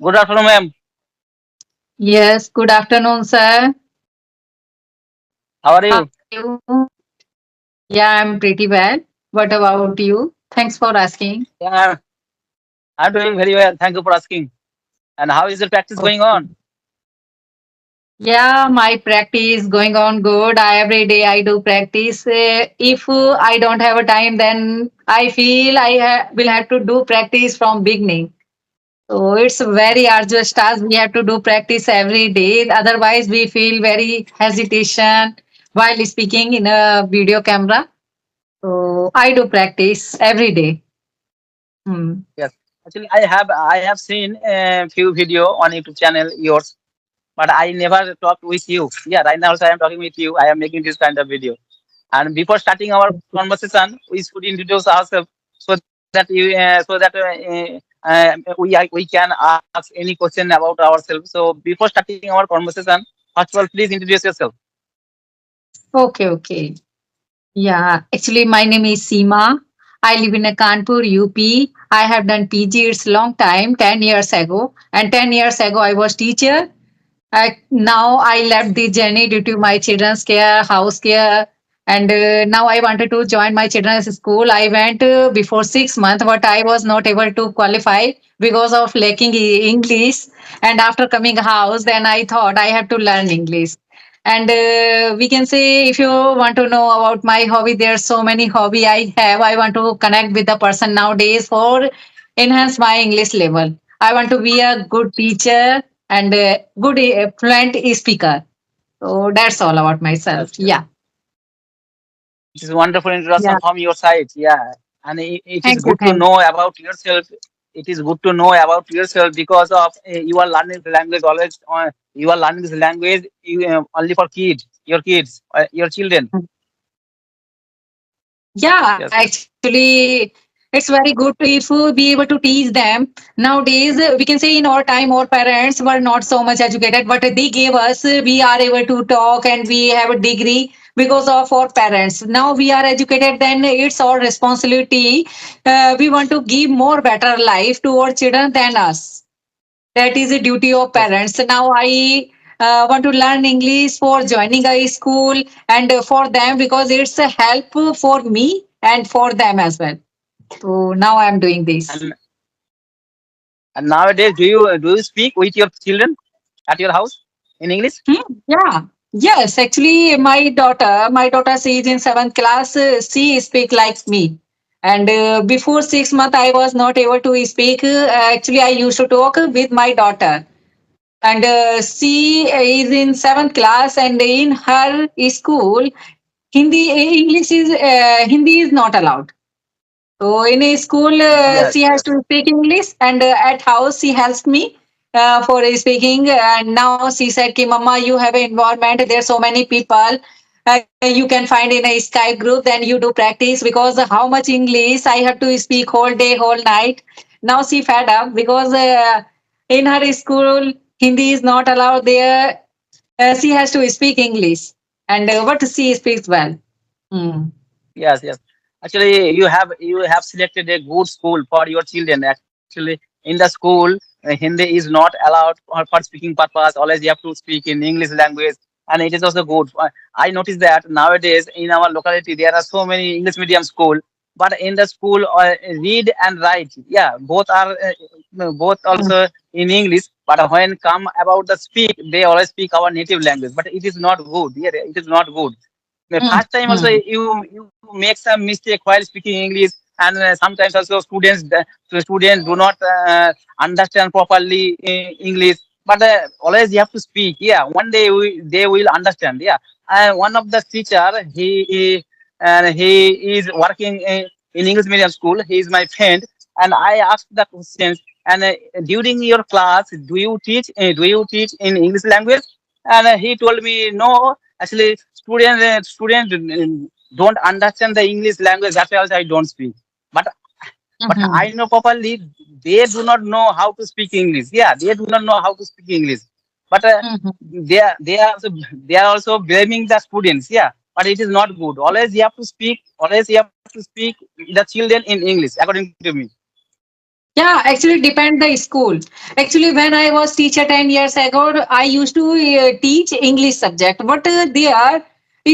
Good afternoon, ma'am. Yes, good afternoon, sir. How are How you? are you? Yeah, I'm pretty well. What about you? Thanks for asking. Yeah, I'm doing very well. Thank you for asking. And how is the practice going Okay. on? Yeah, my practice going on good. Every day I do practice. If I don't have a time, then I feel will have to do practice from beginning. So it's very arduous task. We have to do practice every day. Otherwise, we feel very hesitation while speaking in a video camera. So I do practice every day. Hmm. Yes. Actually, I have seen a few video on YouTube channel yours, but I never talked with you. Yeah, right now also I am talking with you. I am making this kind of video. And before starting our conversation, we should introduce ourselves so that we can ask any question about ourselves. So before starting our conversation, first of all, please introduce yourself. Okay, okay. Yeah, actually, my name is Seema. I live in a Kanpur, UP. I have done PG. It's long time, 10 years ago. And 10 years ago, I was teacher. Now I left the journey due to my children's care, house care. And now I wanted to join my children's school. I went before 6 months, but I was not able to qualify because of lacking English. And after coming house, then I thought I have to learn English. And we can say, if you want to know about my hobby, there are so many hobby I have. I want to connect with the person nowadays for enhance my English level. I want to be a good teacher and a good fluent speaker. So that's all about myself. Yes, yes. Yeah. It is wonderful introduction Yeah. from your side. Yeah, and it is Thank you. good to Thank know about yourself. It is good to know about yourself because of you are learning the language always. You are learning this language only for kids, your children. you. Yeah, Yes, yes. actually, it's very good if we be able to teach them. Nowadays, we can say in our time, our parents were not so much educated, but they gave us, we are able to talk and we have a degree because of our parents. Now we are educated, then it's our responsibility. We want to give more better life to our children than us. That is a duty of Yes. parents. Now I want to learn English for joining a school and for them because it's a help for me and for them as well. So now I'm doing this. And nowadays, do you speak with your children at your house in English? Yeah. Yes, actually, my daughter, she is in seventh class. She speak like me. And before 6 months, I was not able to speak. Actually, I used to talk with my daughter. And she is in seventh class, and in her school, Hindi is not allowed. So in a school, Yes, she has yes. to speak English, and at house she helps me for speaking. And now she said, "Ki Mama, you have an environment. There are so many people. You can find in a Skype group. Then you do practice because how much English I have to speak whole day, whole night." Now she fed up because in her school Hindi is not allowed there. She has to speak English, and what she speaks well. Hmm. Yes, yes. Actually, you have selected a good school for your children. Actually, in the school, Hindi is not allowed for speaking purpose. Always you have to speak in English language, and it is also good. I noticed that nowadays in our locality there are so many English medium school, but in the school read and write, yeah, both are both also in English. But when come about the speak, they always speak our native language. But it is not good. Yeah, it is not good. The Hmm. first time also Hmm. you make some mistake while speaking English, and sometimes also students do not understand properly English. But always you have to speak. Yeah, one day they will understand. Yeah, one of the teacher he is working in English medium school. He is my friend, and I asked the questions. And during your class, do you teach in English language? And he told me no. Actually, students don't understand the English language. That's why also I don't speak. But I Mhm. know properly they do not know how to speak English. Yeah, they do not know how to speak English. But Mhm. they are also blaming the students. Yeah, but it is not good. Always you have to speak. Always you have to speak the children in English, according to me. Yeah, actually depend the school. Actually, when I was teacher 10 years ago, I used to teach English subject, but they are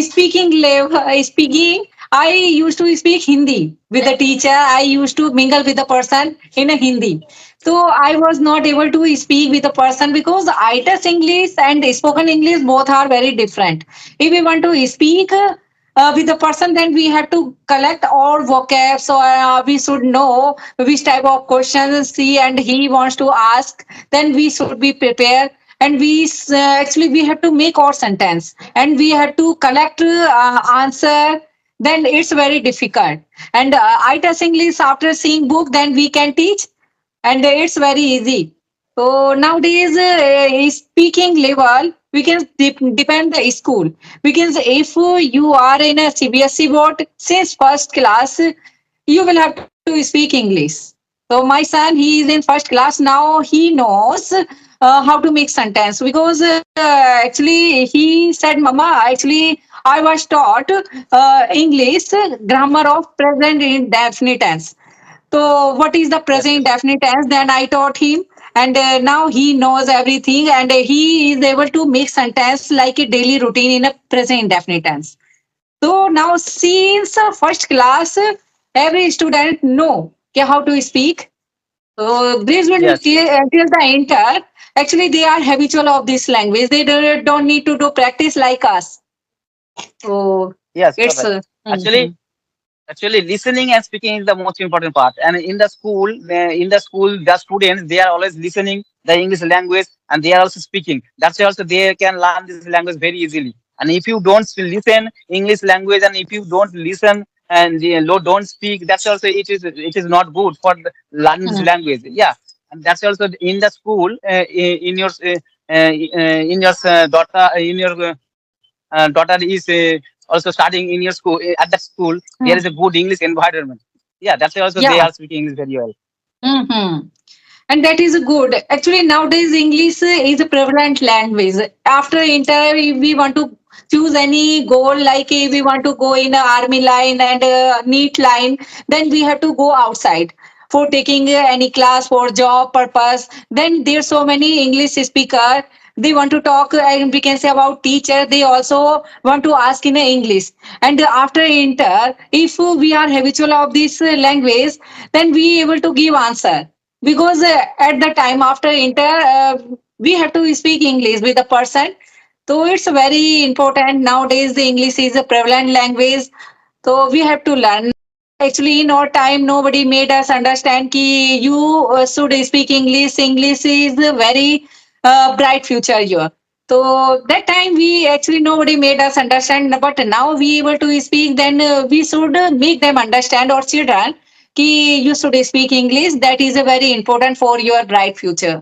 speaking level, speaking. I used to speak Hindi with the teacher. I used to mingle with the person in a Hindi. So I was not able to speak with the person because ITES English and spoken English both are very different. If we want to speak with the person, then we have to collect all vocab. So we should know which type of questions he and he wants to ask. Then we should be prepared. And actually we have to make our sentence and we have to collect answer. Then it's very difficult. And ITES English after seeing book, then we can teach, and it's very easy. So nowadays, speaking level, we can depend the school. Because if you are in a CBSE board since first class, you will have to speak English. So my son, he is in first class now. He knows how to make sentence because actually he said, "Mama, actually I was taught English grammar of present indefinite tense. So, what is the Yes, present yes. definite tense? Then I taught him, and now he knows everything, and he is able to make sentence like a daily routine in a present indefinite tense. So now, since first class, every student know how to speak. So this will Yes, yes. till the enter. Actually, they are habitual of this language. They don't need to do practice like us. So Yes, you're it's right. Actually, Actually, listening and speaking is the most important part. And in the school, the students they are always listening the English language and they are also speaking. That's why also they can learn this language very easily. And if you don't listen English language and if you don't listen and don't speak, that's also it is not good for learning this language. Yeah, and that's also in the school in your daughter is also studying in your school at that school there is a good English environment. Yeah, that's why also yeah. they are speaking English very well. Hmm. And that is good. Actually, nowadays English is a prevalent language. After inter, if we want to choose any goal, like if we want to go in a army line and a neat line, then we have to go outside for taking any class for job purpose. Then there's so many English speaker. They want to talk, and we can say about teacher. They also want to ask in English. And after inter, if we are habitual of this language, then we able to give answer because at the time after inter we have to speak English with the person. So it's very important nowadays. The English is a prevalent language, so we have to learn. Actually in our time nobody made us understand ki you should speak English. English is a very bright future here. So that time we actually nobody made us understand, but now we able to speak. Then we should make them understand, our children, कि you should speak English. That is a very important for your bright future.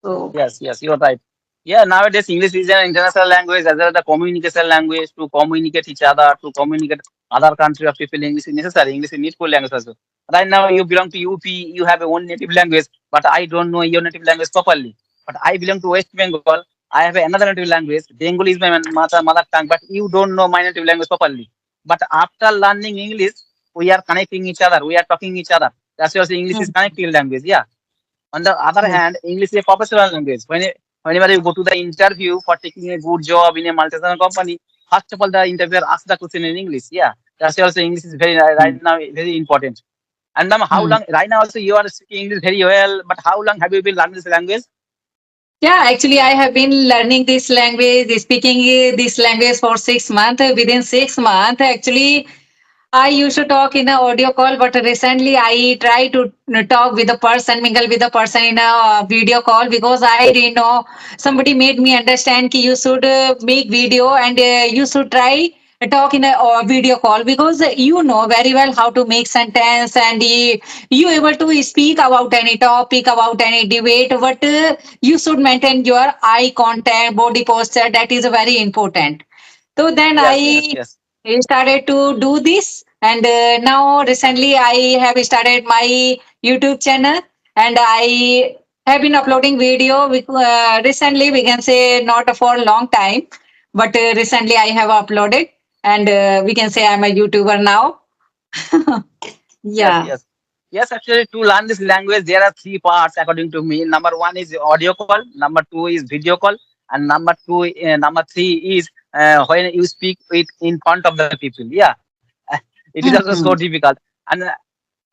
So Yes, yes, you're right. Yeah, nowadays English is an international language as well as the communication language to communicate each other, to communicate other country of people. English is necessary. English is needful language also. Right now you belong to UP, you have a own native language, but I don't know your native language properly. But I belong to West Bengal. I have another native language. Bengali is my mother tongue, but you don't know my native language properly. But after learning English, we are connecting each other. We are talking each other. That's why English is mm, connecting language. Yeah. On the other yes. hand, English is a professional language. Whenever you go to the interview for taking a good job in a multinational company, first of all, the interviewer asks the question in English. Yeah, that's also English is very right Mm, now very important. And ma'am, how mm. long right now also you are speaking English very well, but how long have you been learning this language? Yeah, actually, I have been learning this language, speaking this language for 6 months. Within 6 months, actually, I used to talk in a audio call, but recently I try to talk with the person, mingle with the person in a video call because I didn't know. Somebody made me understand that you should make video and you should try talk in a video call because you know very well how to make sentence and you able to speak about any topic, about any debate, but you should maintain your eye contact, body posture. That is very important. So then Yes, yes, yes. I started to do this, and now recently I have started my YouTube channel, and I have been uploading video. Recently, we can say not for a long time, but recently I have uploaded, and we can say I'm a YouTuber now. Yes, Yeah. yes. Yes, actually, to learn this language, there are three parts according to me. Number one is audio call, number two is video call, and number three is when you speak it in front of the people. Yeah, it is also so Mhm. difficult. And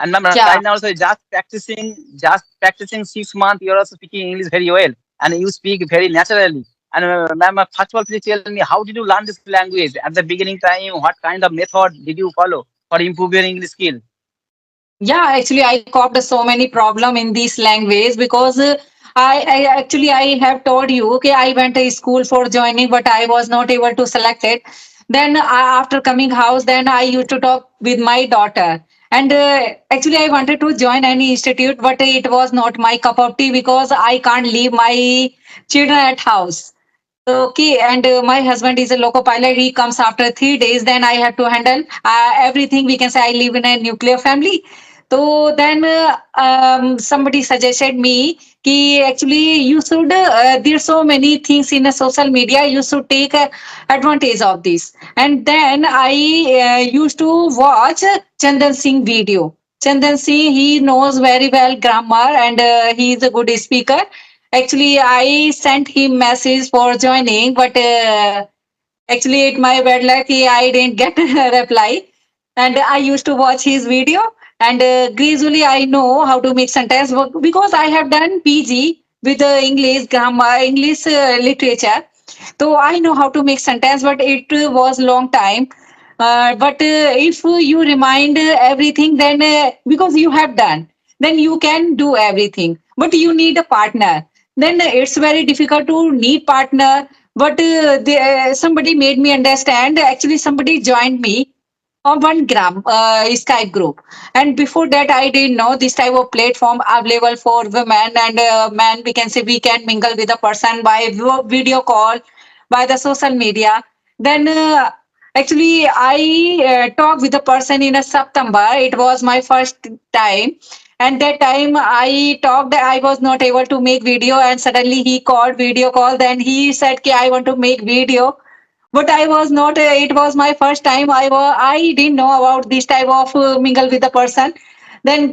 and ma'am, right Yeah. now, also just practicing 6 months, you're also speaking English very well, and you speak very naturally. And ma'am, first of all, please tell me, how did you learn this language at the beginning time? What kind of method did you follow for improve your English skill? Yeah, actually, I copped so many problem in this language because I have told you, okay, I went to school for joining, but I was not able to select it. Then after coming house, then I used to talk with my daughter. And actually, I wanted to join any institute, but it was not my cup of tea because I can't leave my children at house. Okay, and my husband is a loco pilot. He comes after 3 days. Then I have to handle everything. We can say I live in a nuclear family. So then somebody suggested me कि actually you should there's so many things in a social media. You should take advantage of this. And then I used to watch Chandan Singh video. Chandan Singh, he knows very well grammar and he is a good speaker. Actually, I sent him message for joining, but actually, it my bad luck. I didn't get a reply, and I used to watch his video, and gradually I know how to make sentence because I have done PG with English grammar, English literature, so I know how to make sentence, but it was long time. But if you remind everything, then because you have done, then you can do everything. But you need a partner. Then it's very difficult to need partner. But somebody made me understand. Actually, somebody joined me on 1 gram Skype group. And before that, I didn't know this type of platform available for women and men. We can say we can mingle with a person by video call, by the social media. Then actually, I talked with a person in a September. It was my first time. And that time I talked, I was not able to make video, and suddenly he called video call. Then he said, "Okay, I want to make video." But I was not. It was my first time. I didn't know about this type of mingle with the person. Then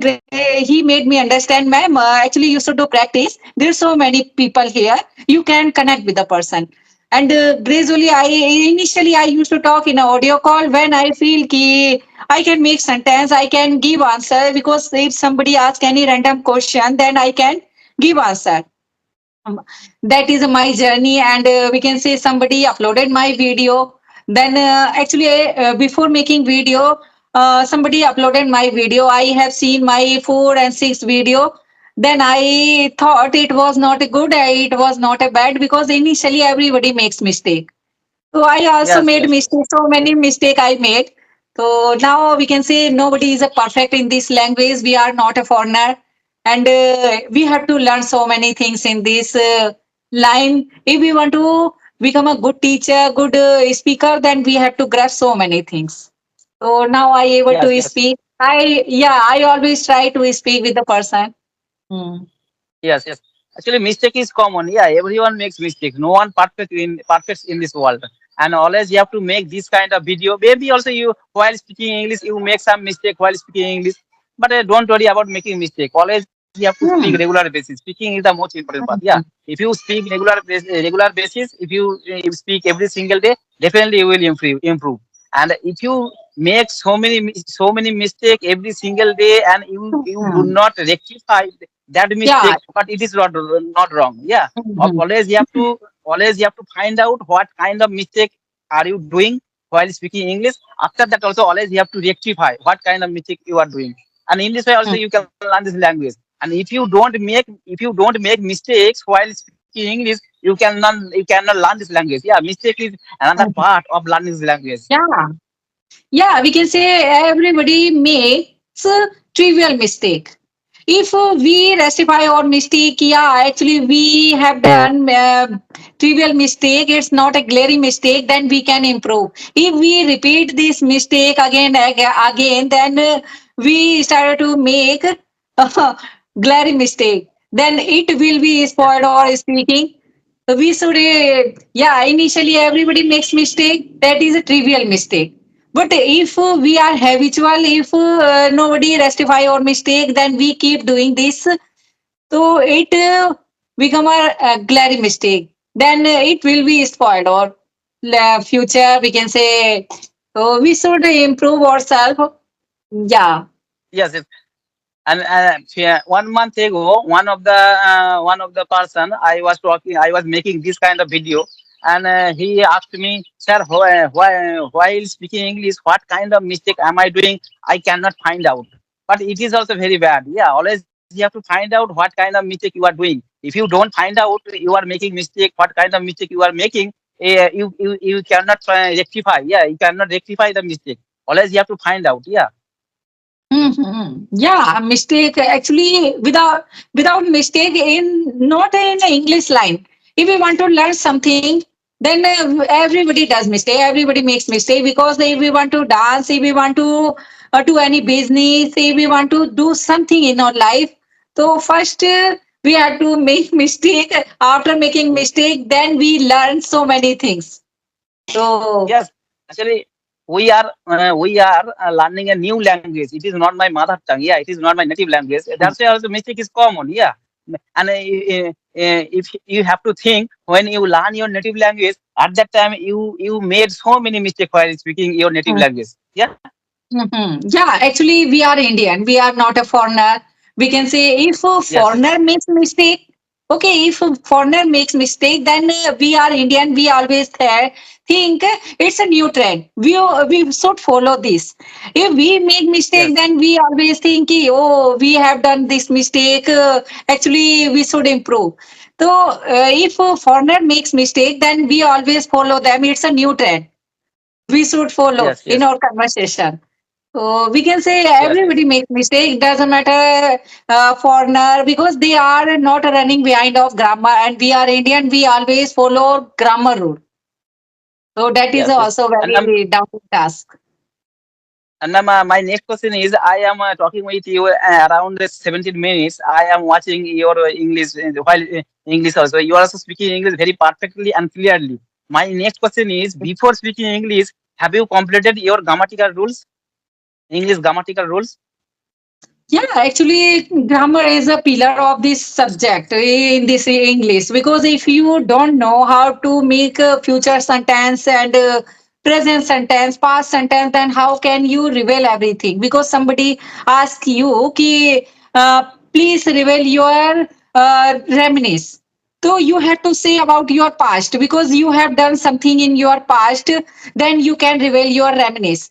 he made me understand, ma'am. Actually, you should do practice. There's so many people here. You can connect with the person. And gradually, I initially I used to talk in an audio call when I feel ki I can make sentence, I can give answer because if somebody asks any random question, then I can give answer. Um, that is my journey, and we can say somebody uploaded my video. Then actually before making video, somebody uploaded my video. I have seen my 4 and 6 video. Then I thought it was not a good, it was not a bad, because initially everybody makes mistake. So I also Yes, made yes, yes. mistakes, so many mistake I made. So now we can say nobody is a perfect in this language. We are not a foreigner, and we have to learn so many things in this line. If we want to become a good teacher, good speaker, then we have to grasp so many things. So now I able Yes, to yes. speak. I always try to speak with the person. Hmm. Yes, yes. Actually, mistake is common. Yeah, everyone makes mistake. No one perfect in this world. And always you have to make this kind of video. Maybe also you while speaking English, you make some mistake while speaking English. But don't worry about making mistake. Always you have to speak Hmm. regular basis. Speaking is the most important part. Yeah. Hmm. If you speak regular basis, if you speak every single day, definitely you will improve. And if you make so many mistake every single day and you do Hmm. not rectify that Yeah. mistake, but it is not wrong. Yeah. Hmm. Always you have to find out what kind of mistake are you doing while speaking English. After that also always you have to rectify what kind of mistake you are doing, and in this way also you can learn this language. And if you don't make mistakes while speaking English, you cannot learn this language. Yeah, mistake is another Hmm. part of learning this language. Yeah. Yeah, we can say everybody makes a trivial mistake. If we rectify our mistake, yeah, actually we have done trivial mistake, it's not a glaring mistake, then we can improve. If we repeat this mistake again, then we started to make glaring mistake, then it will be Yes, spoiled or speaking. We should, yeah, initially everybody makes mistake, that is a trivial mistake. But if we are habitual, if nobody rectify our mistake, then we keep doing this. So it become a glaring mistake. Then it will be spoiled. Or future, we can say. So we should improve ourselves. Yeah. Yes, yes. And yeah, 1 month ago, one of the person I was talking, I was making this kind of video, and he asked me, "Sir, while speaking English, what kind of mistake am I doing? I cannot find out." But it is also very bad. Yeah, always you have to find out what kind of mistake you are doing. If you don't find out you are making mistake, what kind of mistake you are making, you cannot rectify. Yeah, you cannot rectify the mistake. Always you have to find out. Yeah. Yeah, mistake actually without mistake in not in English line. If we want to learn something, then everybody does mistake. Everybody makes mistake because if we want to dance, if we want to do any business, if we want to do something in our life, so first we have to make mistake. After making mistake, then we learn so many things. So Yes, actually, we are learning a new language. It is not my mother tongue. Yeah, it is not my native language. That's why also mistake is common. Yeah, and if you have to think when you learn your native language, at that time you made so many mistakes while speaking your native language. Yeah. Yeah, actually, we are Indian. We are not a foreigner. We can say if a Yes. foreigner makes mistake, okay, if a foreigner makes mistake, then we are Indian. We always think it's a new trend. We should follow this. If we make mistake, Yes. then we always think, oh, we have done this mistake. Actually, we should improve. So, if a foreigner makes mistake, then we always follow them. It's a new trend. We should follow Yes. in Yes. our conversation. So we can say Yes. Yes. everybody makes mistake. Doesn't matter foreigner because they are not running behind of grammar, and we are Indian. We always follow grammar rule. So that is Yes. Yes. also very doubting task. And now my next question is, I am talking with you around 17 minutes. I am watching your English while English also. You are also speaking English very perfectly and clearly. My next question is, before speaking English, have you completed your grammatical rules? English grammatical rules? Yeah, actually, grammar is a pillar of this subject in this English because if you don't know how to make a future sentence and present sentence, past sentence, then how can you reveal everything? Because somebody asks you, ki, please reveal your reminisce. So you have to say about your past because you have done something in your past, then you can reveal your reminisce.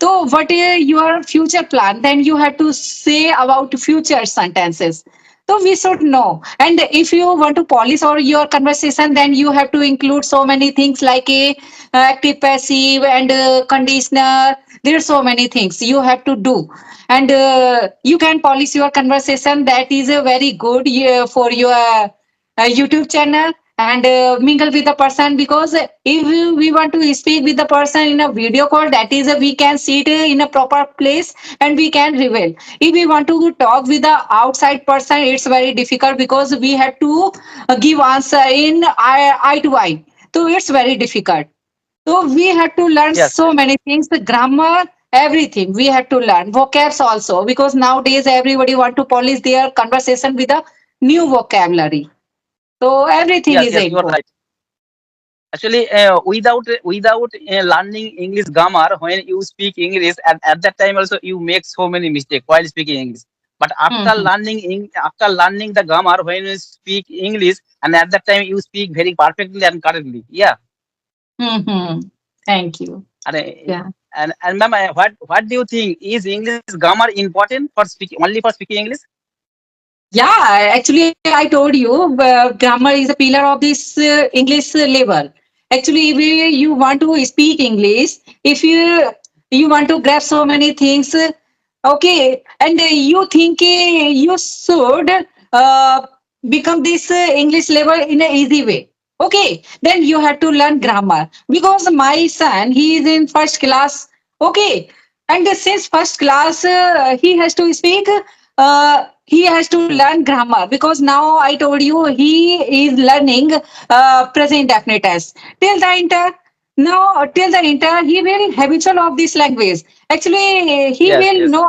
So, what is your future plan? Then you have to say about future sentences. So we should know. And if you want to polish or your conversation, then you have to include so many things like a active, passive, and conditioner. There are so many things you have to do, and you can polish your conversation. That is a very good for your YouTube channel and mingle with the person because if we want to speak with the person in a video call, that is we can sit in a proper place and we can reveal. If we want to talk with the outside person, it's very difficult because we have to give answer in eye to eye, so it's very difficult. So we have to learn Yes. so many things, the grammar, everything we have to learn, vocabs also, because nowadays everybody want to polish their conversation with a new vocabulary, so everything Yes. is Yes. You are important. right. Actually, without learning English grammar, when you speak English, at that time also you make so many mistakes while speaking English. But Mhm. after learning the grammar, when you speak English, and at that time you speak very perfectly and correctly. Yeah. Mhm. Thank you. And Yeah. ma'am, what do you think? Is English grammar important for speaking only for speaking English? Yeah, actually, I told you grammar is a pillar of this English level. Actually, if you want to speak English, if you want to grab so many things, okay, and you think you should uh, become this English level in an easy way. Okay, then you have to learn grammar because my son he is in first class. Okay, and since first class he has to speak. He has to learn grammar because now I told you he is learning present definite tense till the inter. now till the inter, he will habitual of this language. Actually, he Yes, will yes, know.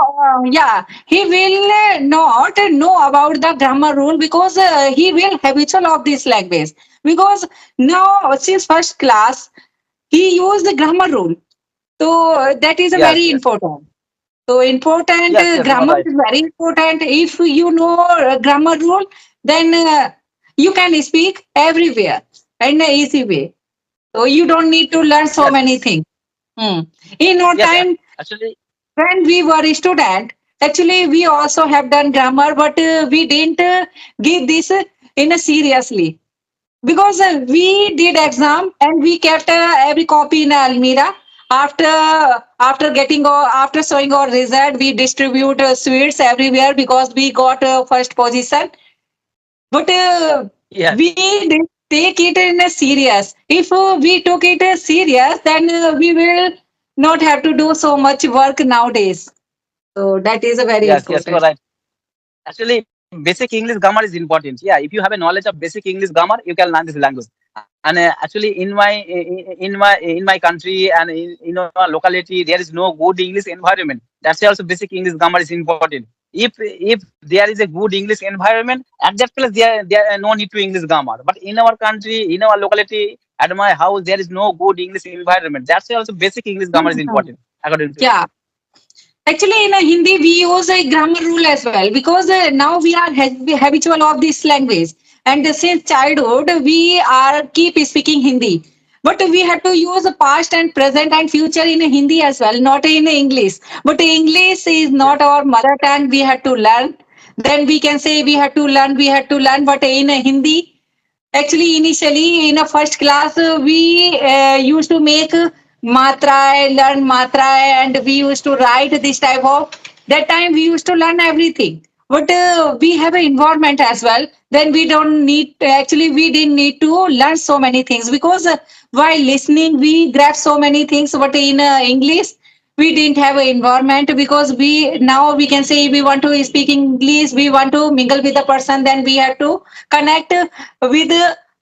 Yeah, he will not know about the grammar rule because he will habitual of this language. Because now since first class, he used the grammar rule. So that is a yes, very yes, important. So important yes, yes. You're grammar right. is very important. If you know grammar rule, then you can speak everywhere in an easy way. So you don't need to learn so Yes, many things. Hmm. In our yes. time, Actually, when we were a student, actually we also have done grammar, but we didn't give this in a seriously because we did exam and we kept every copy in Almira. After getting or after showing our result, we distribute sweets everywhere because we got first position. But yes, we didn't take it in a serious. If we took it as serious, then we will not have to do so much work nowadays. So that is a very yes, yes. You're important. right. Actually, basic English grammar is important. Yeah, if you have a knowledge of basic English grammar, you can learn this language. And actually, in my country and in our locality, there is no good English environment. That's why also basic English grammar is important. If there is a good English environment, at that place there no need to English grammar. But in our country, in our locality, at my house, there is no good English environment. That's why also basic English grammar is Mhm. important, according to me. Yeah. Actually, in Hindi, we use a grammar rule as well because now we are habitual of this language, and since childhood we are keep speaking Hindi. But we have to use the past and present and future in Hindi as well, not in English. But English is Yes, not our mother tongue. We have to learn. Then we can say we have to learn. We have to learn. But in Hindi, actually, initially in a first class, we used to make matra, learn matra, and we used to write this type of. That time we used to learn everything. But we have an environment as well. Then we don't need. Actually, we didn't need to learn so many things because while listening, we grab so many things. But in English, we didn't have an environment because we now we can say we want to speak English, we want to mingle with the person, then we have to connect with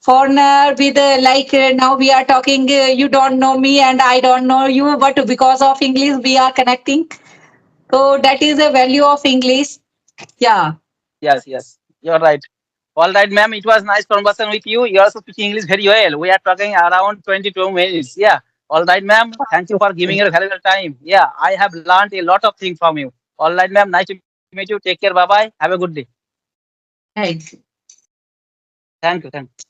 foreigner with like now we are talking, you don't know me and I don't know you, but because of English we are connecting. So that is the value of English. Yeah. yes, yes. You're right. All right, ma'am. It was nice conversation with you. You also speak English very well. We are talking around 22 minutes. Yeah. All right, ma'am. Thank you for giving your valuable time. Yeah, I have learned a lot of things from you. All right, ma'am. Nice to meet you. Take care. Bye bye. Have a good day. Right. Thank you. Thank you.